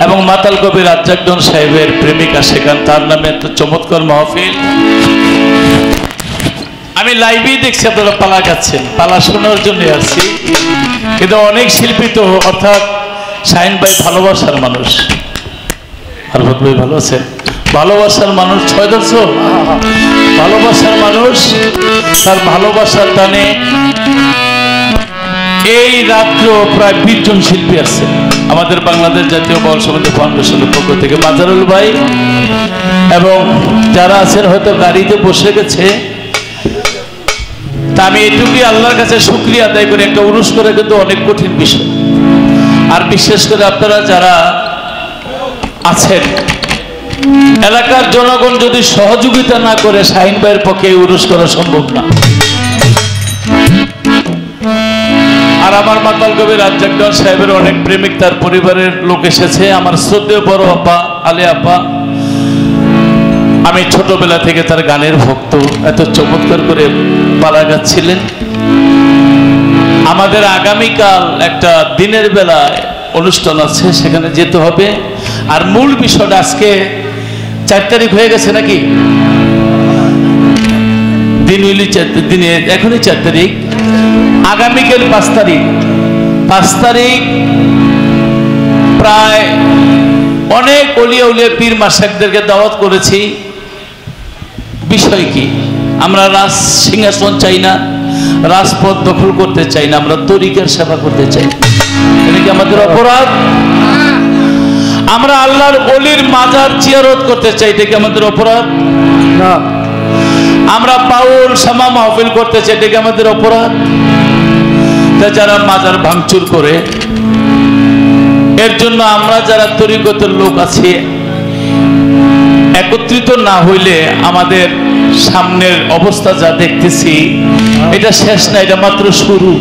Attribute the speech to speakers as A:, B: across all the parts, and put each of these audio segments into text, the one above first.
A: এবং মাতাল কবি রাজ্জাকজন সাহেবের প্রেমিকা সেখান, তার নামে এত চমৎকার মাহফিল। আমি লাইভেই দেখছি আপনারা পালা গাচ্ছেন, পালা শোনার জন্য আসছি। কিন্তু অনেক শিল্পী তো, অর্থাৎ শাহিন ভাই ভালোবাসার মানুষ, আরফত ভাই ভালো আছেন, ভালোবাসার মানুষ, 6 ভালোবাসার মানুষ। তার ভালোবাসার টানে এই রাত্র প্রায় 20 জন শিল্পী আছে আমাদের বাংলাদেশ জাতীয় বাউল সমিতি ফাউন্ডেশনের পক্ষ থেকে। মাজারুল ভাই এবং যারা আছেন হয়তো গাড়িতে বসে গেছে। তা আমি এটুকুই আল্লাহর কাছে শুকরিয়া আদায় করি। একটা উরুস করে কিন্তু অনেক কঠিন বিষয়, আর বিশেষ করে আপনারা যারা আছেন এলাকার জনগণ যদি সহযোগিতা না করে শাহিন ভাইয়ের পক্ষে উরুস করা সম্ভব না। আর আমার মাতাল কবি রাজ্জাকজন সাহেবের অনেক প্রেমিক, তার পরিবারের লোক এসেছে। আমার শ্রদ্ধেয় বড় আপা আলে আপা, আমি ছোটবেলা থেকে তার গানের ভক্ত, এত চমৎকার করে পালা গাচ্ছিলেন। আমাদের আগামীকাল একটা দিনের বেলায় অনুষ্ঠান আছে, সেখানে যেতে হবে। আর মূল বিষয়টা আজকে 4 তারিখ হয়ে গেছে নাকি, দিন হইলি দিনে, এখনই 4 তারিখ, আগামীকাল 5 তারিখ। 5 তারিখ প্রায় অনেক অলিয়া উলিয়া পীর মাশায়েখদেরকে দাওয়াত করেছি। বিষয় কি, আমরা রাজ সিংহাসন চাই না, রাজপথ দখল করতে চাই না, আমরা তরিকার সেবা করতে চাই। এটা কি আমাদের অপরাধ? আমরা আল্লাহর ওলির মাজার জিয়ারত করতে চাই, এটা কি আমাদের অপরাধ? না। আমরা বাউল সামা মাহফিল করতে চাই, এটা কি আমাদের অপরাধ? যারা মাজার ভাঙচুর করে, এর জন্য আমরা যারা তরিকতের লোক আছি একত্রিত না হইলে আমাদের সামনের অবস্থা যা দেখতেছি এটা শেষ না, এটা মাত্র শুরু।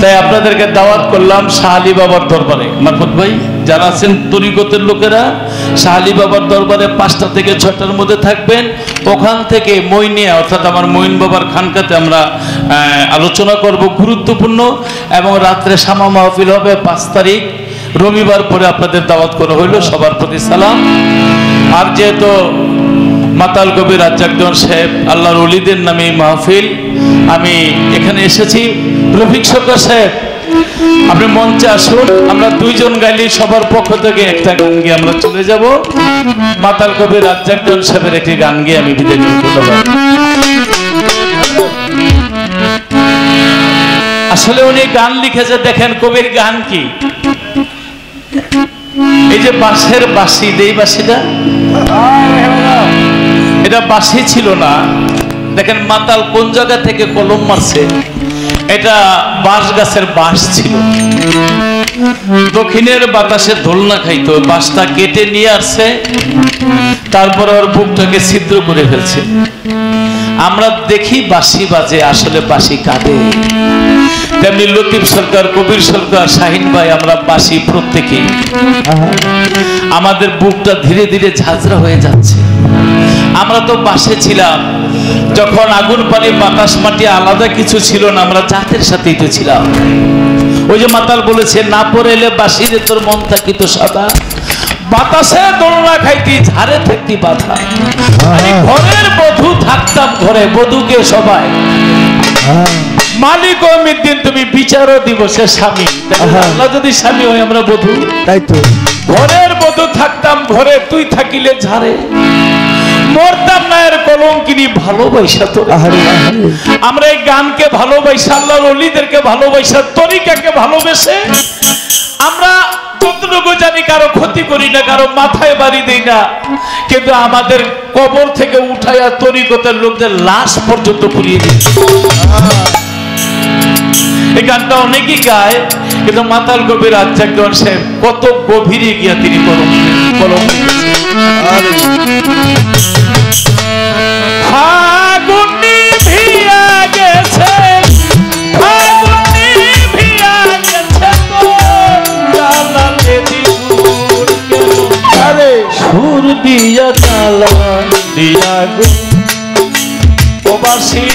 A: তাই আপনাদেরকে দাওয়াত করলাম শাহ আলী বাবার দরবারে। মারফত ভাই যারা আছেন তরিকতের লোকেরা, শাহ আলী বাবার দরবারে 5টা থেকে 6টার মধ্যে থাকবেন। ওখান থেকে মইনিয়া, অর্থাৎ আমার মঈন বাবার খানকাতে আমরা আলোচনা করব গুরুত্বপূর্ণ, এবং রাত্রে শামা মাহফিল হবে 5 তারিখ রবিবার পরে। আপনাদের দাওয়াত করা হইল, সবার প্রতি সালাম। আর যেহেতু মাতাল কবি রাজ্জাকজন সাহেব আল্লাহর ওলিদের নামে মাহফিল, আমি এখানে এসেছি। রফিক সরকার সাহেব আপনি মঞ্চে আসুন, আমরা 2 জন গাইলে সবার পক্ষ থেকে একটা গান গিয়ে আমরা চলে যাব। মাতাল কবি রাজ্জাকজন সাহেবের একটি গান গিয়ে আমি বিদায় নিব। আসলে উনি গান লিখেছে, দেখেন কবির গান কি, এই যে বাঁশের বাঁশি, এই বাঁশিটা, এটা বাঁশি ছিল না। দেখেন মাতাল কোন জায়গা থেকে কলম মারছে, এটা বাঁশ গাছের বাঁশ ছিল। দক্ষিণের বাতাসে দোলনা খাইতো, বাঁশটা কেটে নিয়ে আসছে, তারপর ওর বুকটাকে ছিদ্র করে ফেলছে। আমরা দেখি বাঁশি বাজে, আসলে বাঁশি কাঁদে। তেমনি লতিফ সরকার, কবির সরকার, শাহিন ভাই, আমরা বাঁশি প্রত্যেকেই। আমাদের বুকটা ধীরে ধীরে ঝাঁঝরা হয়ে যাচ্ছে। আমরা তো বাসে ছিলাম যখন আগুন পানি বাতাস মাটি আলাদা কিছু ছিল না, আমরা জাতের সাথেই তো ছিলাম। ওই যে মাতাল বলেছে, না পড়েলে বাসিরে তোর মন থাকিত সাদা, বাতাসে দোলনা খাইতি, ঝাড়ে থাকতি বাধা। আমি ঘরের বধূ থাকতাম, ঘরে বধূকে সবাই মালিক ও মিদ্দিন, তুমি বিচারও দিবসে স্বামী। আল্লাহ যদি স্বামী হয়, আমরা বধূ, তাই তো। ঘরের বধূ থাকতাম ঘরে, তুই থাকিলে ঝাড়ে, মরতাম না এর কলঙ্কিনী ভালোবাসা তো। আমরা এই গানকে ভালোবাসা, আল্লাহর ওলিদেরকে ভালোবাসা, তরিকাকে ভালোবেসে আমরা যতটুকু জানি কারো ক্ষতি করি না, কারো মাথায় বাড়ি দেই না, কিন্তু আমাদের কবর থেকে উঠাইয়া তরিকতের লোকদের লাশ পর্যন্ত পুড়িয়ে দিই। এই গানটা অনেকেই গায়, কিন্তু মাতাল কবি রাজ্জাকজন সাহেব কত গভীরে গিয়া তিনি কলম ফাগুনি ভিয়া গেছে, ফাগুনি ভিয়া গেছে তো জ্বালাতে দিবুর কেন, আরে সুর দিয়া জ্বালা দিয়া গো প্রবাসী।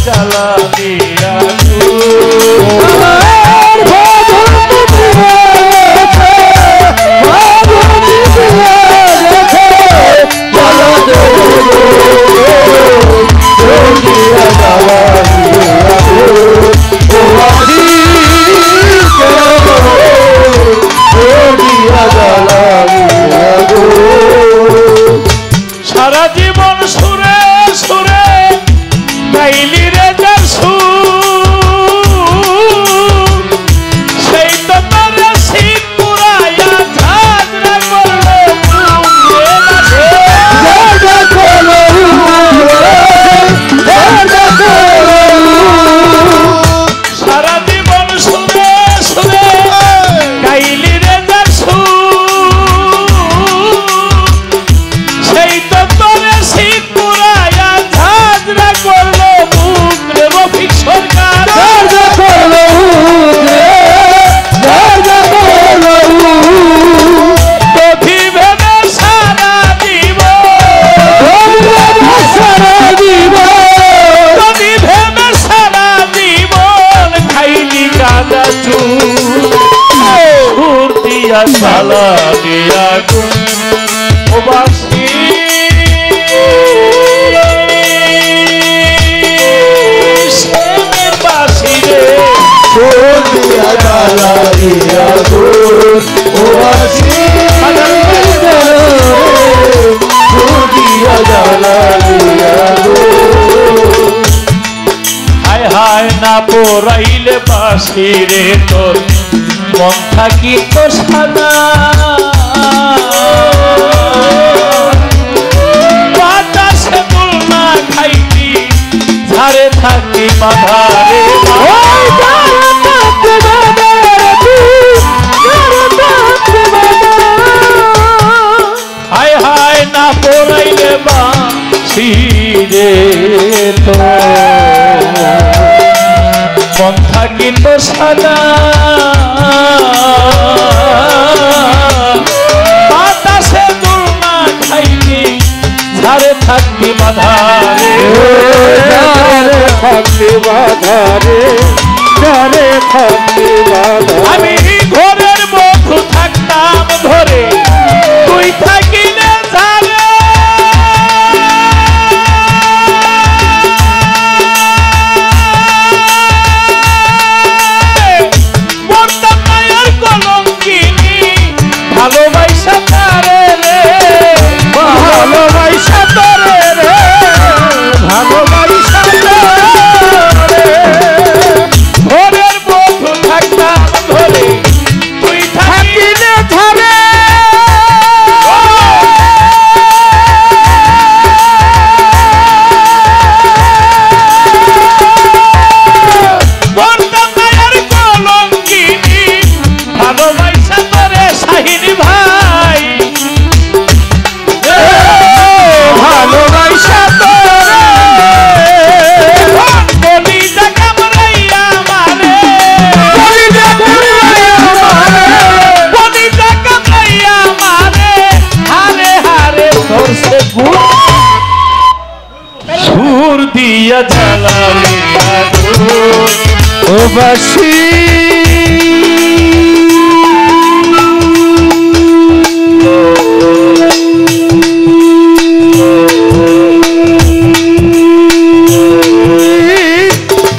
A: জ্বালানি সারা জীবন সুরে সুরে গাইলি রে যার সুর সেই তো তোর শীত পুরাইয়া ঝাঁঝরা করলো সারা জীবন সুরে সুরে গাইলি রে যার সেই তো তোর শীত পুরাইয়া ঝাঁঝরা করলো মুখ রে রফিক সরকার কফি ভেবে সারা জীবন কফি ভেবে সারা জীবন খাইলি গাঁদা চুর দিয়া জ্বালা দিয়া বাসি বাসি রে হায় হায় না পোরাইলে বাসি রে তোর মন থাকি তো সাদা বাতাসে তুলনা খাইতি ঝাড়ে থাকি মাথারে হায় হায় না পোড়াইলে বাসি রে তো মন থাকি তো সাদা বাতাসে তুলনা খাইতি ঝাড়ে থাকি মাথারে আমি ঘরের মধু থাকতাম ধরে তুই থাকিলে ঝাড়ে মরতাম মায়ের কলঙ্কিনী ভালোবাসা তারে রে ভালোবাসা তারে রে ভালোবাসা ঘরের বন্ধু থাকতাম ধরে তুই থাকিলে ধরে মরতাম মায়ের কলঙ্কিনী ভালোবাসা তোরে শাহিনী ভাই ভালোবাসা তোরে কলিজা কামড়াইয়া মারে কলিজা কামড়াইয়া মারে হারে হারে ধরছে সুর দিয়া জ্বালালিয়া ও বাসি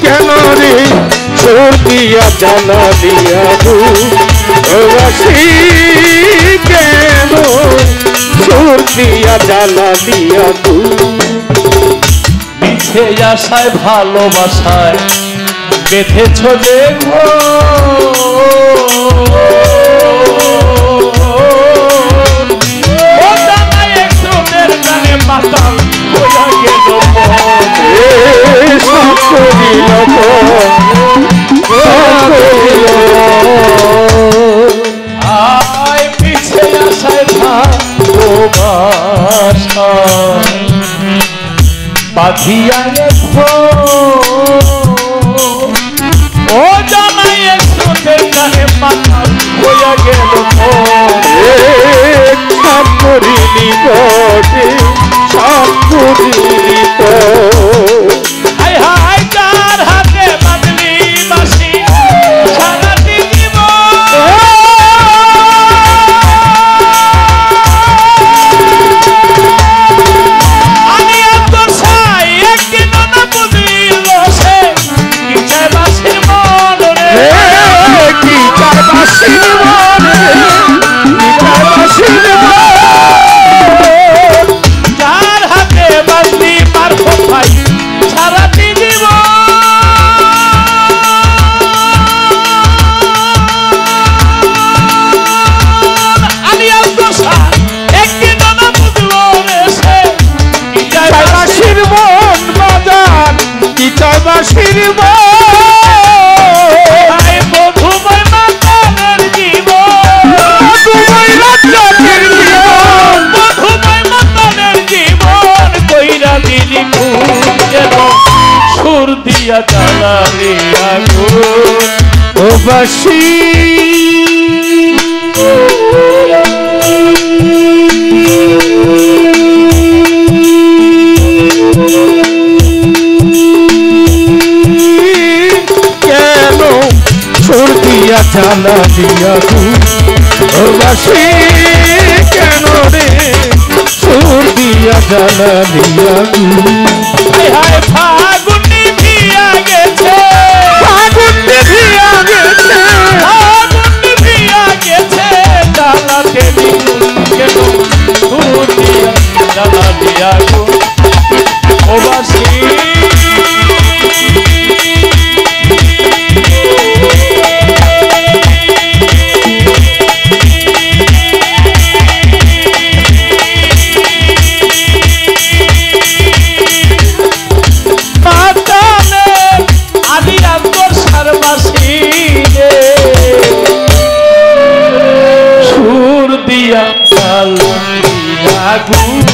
B: কেন রে সুর দিয়া জ্বালা দিয়া বাসি কেন সুর দিয়া জ্বালা দিয়া
A: মিছে আশায় ভালোবাসায় বেঁধেছ যে মাতাল হইয়া গেল আয় পিছে আশায় ভালোবাসা বাঁধিয়া ও জানাই একটু কানে মাতাল হইয়া গেল
B: করিলি বটে সাপ করিলি তো
A: হায় হায়
B: বাসির
A: মধুময় মাতানের জীবন,
B: মধুময় রাজ্যের জীবন,
A: মধুময় মাতানের জীবন কইরা দিলি খুন কেন সুর দিয়া জ্বালালি আগুন
B: ও বাসি কেন সুর দিয়া জ্বালা দিয়া ও বাসি কেন রে সুর দিয়া জ্বালা দিয়া
A: হায় হায় ফাগুন নিভিয়া গেছে,
B: ফাগুন নিভিয়া গেছে,
A: ফাগুন নিভিয়া গেছে, জ্বালাতে দ্বিগুণ কেন সুর দিয়া জ্বালালি আগুন ও বাসি সুর দিয়া জ্বালালি আগুন